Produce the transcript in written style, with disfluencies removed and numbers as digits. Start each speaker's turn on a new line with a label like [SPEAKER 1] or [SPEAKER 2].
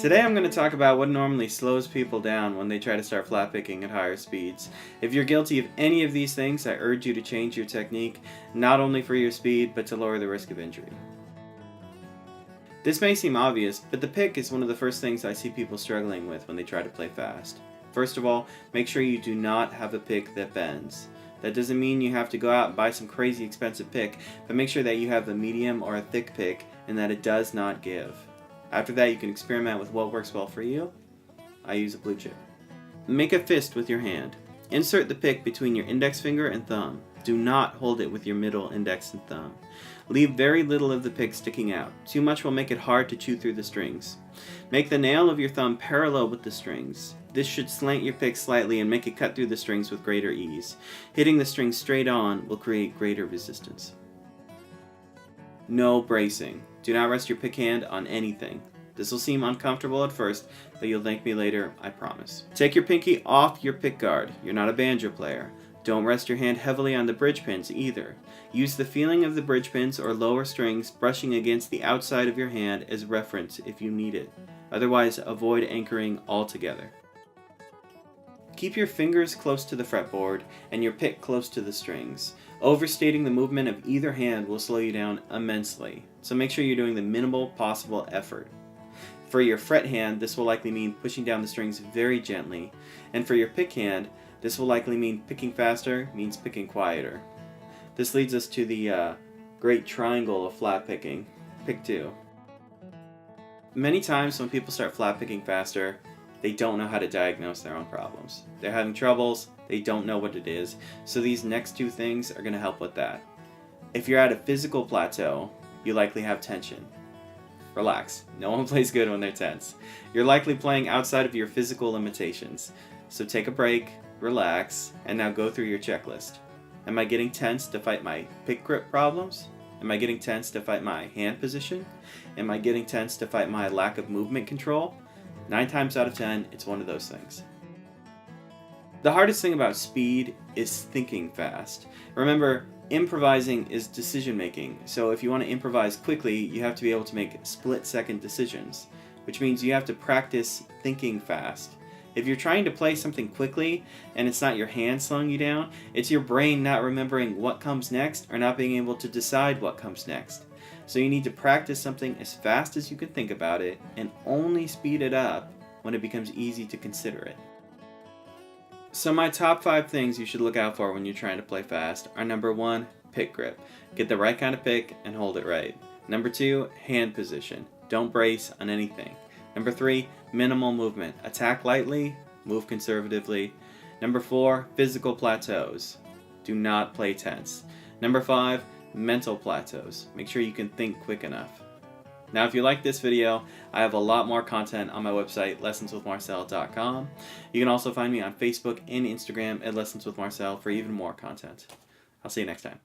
[SPEAKER 1] Today I'm going to talk about what normally slows people down when they try to start flat picking at higher speeds. If you're guilty of any of these things, I urge you to change your technique, not only for your speed, but to lower the risk of injury. This may seem obvious, but the pick is one of the first things I see people struggling with when they try to play fast. First of all, make sure you do not have a pick that bends. That doesn't mean you have to go out and buy some crazy expensive pick, but make sure that you have a medium or a thick pick and that it does not give. After that, you can experiment with what works well for you. I use a blue chip. Make a fist with your hand. Insert the pick between your index finger and thumb. Do not hold it with your middle index and thumb. Leave very little of the pick sticking out. Too much will make it hard to chew through the strings. Make the nail of your thumb parallel with the strings. This should slant your pick slightly and make it cut through the strings with greater ease. Hitting the strings straight on will create greater resistance. No bracing. Do not rest your pick hand on anything. This will seem uncomfortable at first, but you'll thank me later, I promise. Take your pinky off your pick guard. You're not a banjo player. Don't rest your hand heavily on the bridge pins either. Use the feeling of the bridge pins or lower strings brushing against the outside of your hand as reference if you need it. Otherwise, avoid anchoring altogether. Keep your fingers close to the fretboard and your pick close to the strings. Overstating the movement of either hand will slow you down immensely, so make sure you're doing the minimal possible effort. For your fret hand, this will likely mean pushing down the strings very gently, and for your pick hand, this will likely mean picking faster means picking quieter. This leads us to the great triangle of flat picking, pick 2. Many times when people start flat picking faster, they don't know how to diagnose their own problems. They're having troubles, they don't know what it is, so these next two things are going to help with that. If you're at a physical plateau, you likely have tension. Relax, no one plays good when they're tense. You're likely playing outside of your physical limitations, so take a break, relax, and now go through your checklist. Am I getting tense to fight my pick grip problems? Am I getting tense to fight my hand position? Am I getting tense to fight my lack of movement control? 9 times out of 10, it's one of those things. The hardest thing about speed is thinking fast. Remember, improvising is decision making, so if you want to improvise quickly, you have to be able to make split-second decisions, which means you have to practice thinking fast. If you're trying to play something quickly and it's not your hand slowing you down, it's your brain not remembering what comes next or not being able to decide what comes next. So you need to practice something as fast as you can think about it and only speed it up when it becomes easy to consider it. So my top 5 things you should look out for when you're trying to play fast are: number 1, pick grip. Get the right kind of pick and hold it right. Number 2, hand position. Don't brace on anything. Number 3, minimal movement. Attack lightly, move conservatively. Number 4, physical plateaus. Do not play tense. Number 5, mental plateaus. Make sure you can think quick enough. Now, if you like this video, I have a lot more content on my website, lessonswithmarcel.com. You can also find me on Facebook and Instagram at Lessons with Marcel for even more content. I'll see you next time.